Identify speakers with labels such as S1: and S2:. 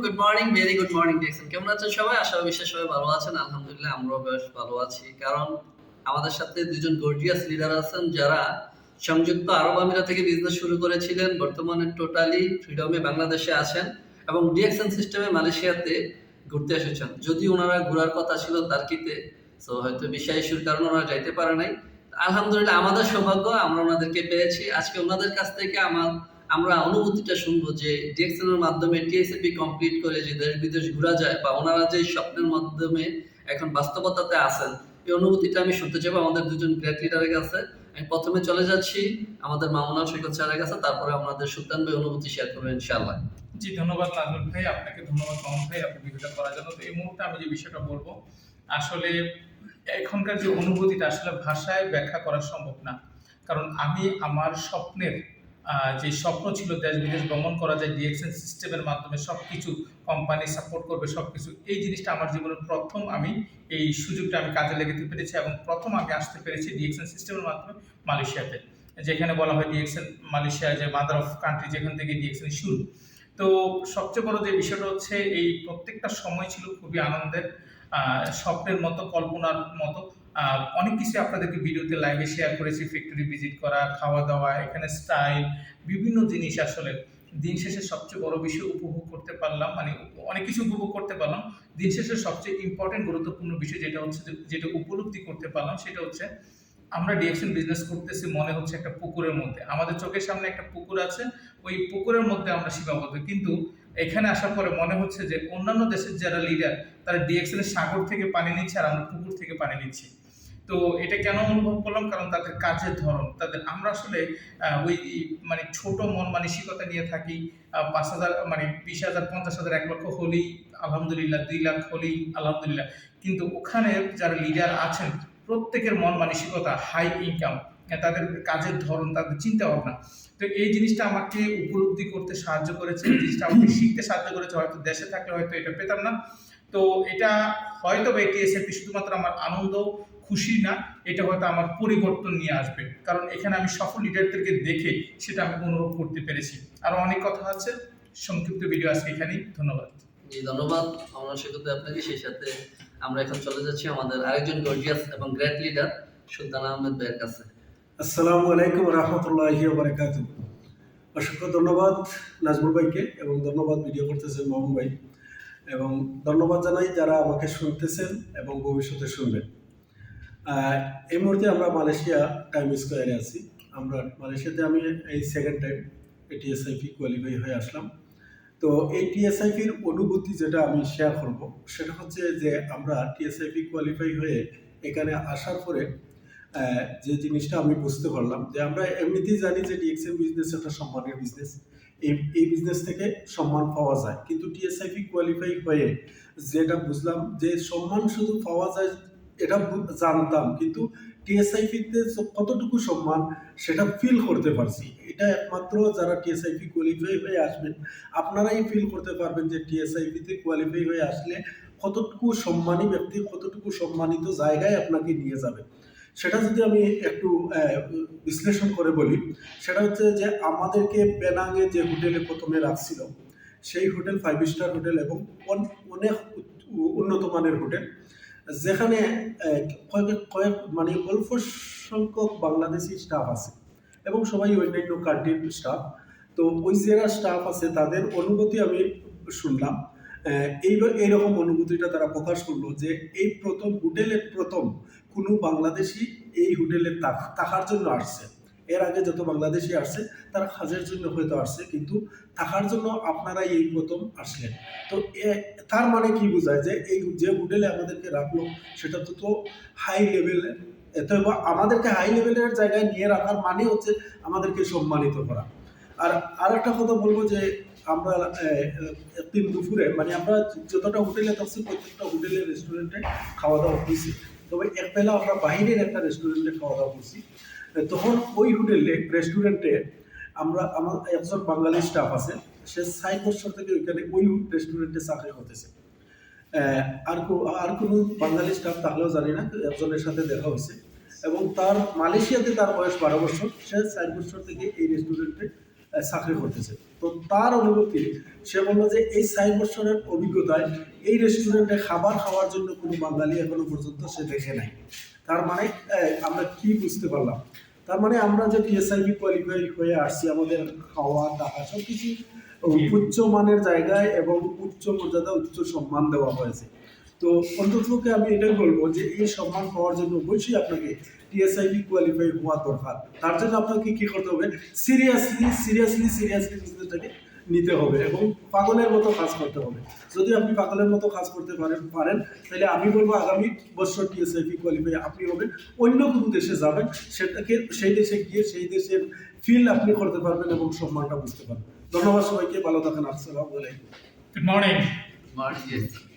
S1: Good morning, very good morning Dixon. কেমন আছেন সবাই? আশা বিশ্বাস সবাই ভালো আছেন। আলহামদুলিল্লাহ আমরাও বেশ ভালো আছি। কারণ আমাদের সাথে দুজন গর্জিয়াস লিডার আছেন যারা সংযুক্ত আরব আমিরাত থেকে বিজনেস শুরু করেছিলেন। বর্তমানে টোটালি ফ্রিডমে বাংলাদেশে আছেন এবং ডিএক্সএন সিস্টেমে মালয়েশিয়াতে ঘুরতে এসেছেন। যদি ওনারা ঘোরার কথা ছিল তার্কিতে, সো হয়তো ভিসা ইস্যুর কারণে ওনারা যাইতে পারে নাই। আলহামদুলিল্লাহ আমাদের সৌভাগ্য, আমরা ওনাদেরকে পেয়েছি। আজকে ওনাদের কাছ থেকে আমরা অনুভূতিটা শুনবো যে ডিএক্সএন এর মাধ্যমে টিএসএপি কমপ্লিট করে যে দেশ বিদেশ ঘোরা যায় বা ওনারা যে স্বপ্নের মাধ্যমে এখন বাস্তবতাতে আছেন, এই অনুভূতিটা আমি শুনতে চাইবো আমাদের দুজন গ্রেট লিডারের কাছে। আমি প্রথমে চলে যাচ্ছি আমাদের মামুনা সৈকত স্যারের কাছে, তারপরে আমাদের সুলতান ভাই অনুভূতি শেয়ার করবেন ইনশাআল্লাহ।
S2: জি, ধন্যবাদ নাজমুল ভাই, আপনাকে ধন্যবাদ মামুন ভাই আপনি ভিডিওটা করার জন্য। তো এই মুহূর্তে আমি যে বিষয়টা বলবো, আসলে এখনকার যে অনুভূতিটা আসলে ভাষায় ব্যাখ্যা করা সম্ভব না। কারণ আমি আমার স্বপ্নের যে স্বপ্ন ছিল দেশ বিদেশ ভ্রমণ করা যায় ডিএক্সএন সিস্টেমের মাধ্যমে, সব কিছু কোম্পানি সাপোর্ট করবে সব কিছু, এই জিনিসটা আমার জীবনের প্রথম আমি এই সুযোগটা আমি কাজে লাগাতে পেরেছি এবং প্রথম আমি আসতে পেরেছি ডিএক্সএন সিস্টেমের মাধ্যমে মালয়েশিয়াতে, যেখানে বলা হয় ডিএক্সএন মালয়েশিয়া যে মাদার অফ কান্ট্রি, যেখান থেকে ডিএক্সএন শুরু। তো সবচেয়ে বড় যে বিষয়টা হচ্ছে এই প্রত্যেকটা সময় ছিল খুবই আনন্দের, স্বপ্নের মতো, কল্পনার মতো। অনেক কিছু আপনাদেরকে ভিডিওতে লাইভে শেয়ার করেছি, ফ্যাক্টরি ভিজিট করা, খাওয়া দাওয়া, এখানে স্টাইল, বিভিন্ন জিনিস। আসলে দিন শেষে সবচেয়ে বড় বিষয় উপভোগ করতে পারলাম, মানে অনেক কিছু উপভোগ করতে পারলাম। দিন শেষে সবচেয়ে ইম্পর্টেন্ট গুরুত্বপূর্ণ বিষয় যেটা হচ্ছে যেটা উপলব্ধি করতে পারলাম সেটা হচ্ছে আমরা ডিএক্সএন বিজনেস করতেছি মনে হচ্ছে একটা পুকুরের মধ্যে, আমাদের চোখের সামনে একটা পুকুর আছে, ওই পুকুরের মধ্যে আমরা সীমাবদ্ধ। কিন্তু এখানে আসার পরে মনে হচ্ছে যে অন্যান্য দেশের যারা লিডার তারা ডিএক্সএন এর সাগর থেকে পানি নিচ্ছে আর আমরা পুকুর থেকে পানি নিচ্ছি। তো এটা কেন অনুভব করলাম? কারণ তাদের কাজের ধরন, তাদের আমরা আসলে ওই মানে ছোট মন মানসিকতা নিয়ে থাকি। 5,000 মানে 20,000 50,000 1 লক্ষ হলেই আলহামদুলিল্লাহ, 2 লাখ হলেই আলহামদুলিল্লাহ। কিন্তু ওখানে যারা লিডার আছেন প্রত্যেকের মন মানসিকতা হাই ইনকাম, তাদের কাজের ধরন, তাদের চিন্তা ভাবনা। তো এই জিনিসটা আমাকে উপলব্ধি করতে সাহায্য করেছে, এই জিনিসটা আমাকে শিখতে সাহায্য করেছে। হয়তো দেশে থাকলে হয়তো এটা পেতাম না। তো এটা হয়তো বা টিএসএপি শুধুমাত্র আমার আনন্দ খুশি না, এটা হয়তো আমার পরিবর্তন নিয়ে আসবে। কারণ এখানে আমি সফল লিডারদেরকে দেখে সেটা আমি অনুভব করতে পেরেছি। আরো অনেক কথা আছে, সংক্ষিপ্ত ভিডিও আজকে এখানেই। ধন্যবাদ।
S1: জি, ধন্যবাদ মামুনা সৈকত আপনাকে। সেই সাথে আমরা এখন চলে যাচ্ছি আমাদের আরেকজন গর্জিয়াস এবং গ্রেট লিডার সুলতান আহমেদ ভাইয়ের কাছে।
S3: আসসালামু আলাইকুম রহমতুল্লাহি ওয়া বারাকাতুহু। অসংখ্য ধন্যবাদ নাজমুল ভাইকে এবং ধন্যবাদ ভিডিও করতেছেন মামুন ভাই, এবং ধন্যবাদ জানাই যারা আমাকে শুনতেছেন এবং ভবিষ্যতে শুনবেন। এই মুহূর্তে আমরা মালয়েশিয়া টাইম স্কোয়ারে আছি। আমরা মালয়েশিয়াতে আমি এই সেকেন্ড টাইম টিএসআইপি কোয়ালিফাই হয়ে আসলাম। তো এই টিএসআইপির অনুভূতি যেটা আমি শেয়ার করব সেটা হচ্ছে যে আমরা টিএসআইপি কোয়ালিফাই হয়ে এখানে আসার পরে যে জিনিসটা আমি বুঝতে পারলাম যে আমরা এমনিতেই জানি যে ডিএক্সএন বিজনেস একটা সম্মানের বিজনেস, এই বিজনেস থেকে সম্মান পাওয়া যায়। কিন্তু টিএসআইপি কোয়ালিফাই হয়ে যেটা বুঝলাম যে সম্মান শুধু পাওয়া যায় এটা জানতাম, কিন্তু টিএসআইপিতে কতটুকু সম্মান সেটা ফিল করতে পারছি। এটা একমাত্র যারা টিএসআইপি কোয়ালিফাই হয়ে আসবেন আপনারাই ফিল করতে পারবেন যে টিএসআইপিতে কোয়ালিফাই হয়ে আসলে কতটুকু সম্মানী ব্যক্তি, কতটুকু সম্মানিত জায়গায় আপনাকে নিয়ে যাবে। সেটা যদি আমি একটু বিশ্লেষণ করে বলি, সেটা হচ্ছে যে আমাদেরকে পেনাংয়ে যে হোটেলে প্রথমে রাখছিল সেই হোটেল 5 স্টার হোটেল এবং অনেক উন্নত মানের হোটেল, যেখানে কয়েক মানে অল্প সংখ্যক বাংলাদেশি স্টাফ আছে এবং সবাই অন্যান্য কান্ট্রির স্টাফ। তো ওই যারা স্টাফ আছে তাদের অনুভূতি আমি শুনলাম। এইরকম অনুভূতিটা তারা প্রকাশ করলো যে এই প্রথম হোটেলের প্রথম কোনো বাংলাদেশি এই হোটেলে থাকার জন্য আসছে। এর আগে যত বাংলাদেশি আসছে তারা কাজের জন্য হয়তো আসছে, কিন্তু থাকার জন্য আপনারাই এই প্রথম আসলেন। তো তার মানে কি বোঝায় যে এই যে হোটেলে আমাদেরকে রাখলো সেটা তো হাই লেভেলের, এত আমাদেরকে হাই লেভেলের জায়গায় নিয়ে রাখার মানে হচ্ছে আমাদেরকে সম্মানিত করা। আর একটা কথা বলবো যে আমরা একদিন দুপুরে মানে আমরা যতটা হোটেলে থাকছি প্রত্যেকটা হোটেলের রেস্টুরেন্টে খাওয়া দাওয়া হয়েছি, তবে একবেলা আমরা বাইরের একটা রেস্টুরেন্টে খাওয়া দাওয়া করছি। তখন ওই হোটেলে রেস্টুরেন্টে আমার একজন বাঙালি স্টাফ আছে, সে 60 বছর থেকে ওইখানে ওই রেস্টুরেন্টে চাকরি করতেছে। আর কোনো বাঙালি স্টাফ থাকলেও জানি না, একজনের সাথে দেখা হয়েছে এবং তার মালয়েশিয়াতে তার বয়স 12 বছর, সে 4 বছর থেকে এই রেস্টুরেন্টে চাকরি করতেছে। তো তার অনুভূতি, সে বললো যে এই 4 বছরের অভিজ্ঞতায় এই রেস্টুরেন্টে খাবার খাওয়ার জন্য কোনো বাঙালি এখনো পর্যন্ত সে দেখে নাই। তার মানে আমরা কি বুঝতে পারলাম? তার মানে আমরা যে টিএসআইবি কোয়ালিফাই হয়ে আসছি, আমাদের খাওয়া দাওয়া সব কিছু উচ্চ মানের জায়গায় এবং উচ্চ মর্যাদা, উচ্চ সম্মান দেওয়া হয়েছে। তো অন্ততপক্ষে আমি এটাই বলবো যে এই সম্মান পাওয়ার জন্য অবশ্যই আপনাকে টিএসআইবি কোয়ালিফাই হওয়া দরকার। তার জন্য আপনাকে কি করতে হবে? সিরিয়াসলি বিজনেসটাকে নিতে হবে এবং পাগলের মতো কাজ করতে হবে। যদি আপনি পাগলের মতো কাজ করতে পারেন তাহলে আমি বলবো আগামী বছর টিএসআইবি কোয়ালিফাই আপনি হবেন, অন্য কোনো দেশে যাবেন, সেটাকে সেই দেশে গিয়ে সেই দেশের ফিল আপনি করতে পারবেন এবং সম্মানটা বুঝতে পারবেন। ধন্যবাদ সবাইকে, ভালো থাকেন। আসসালামু আলাইকুম।
S2: Good morning.
S1: Morning, Jason.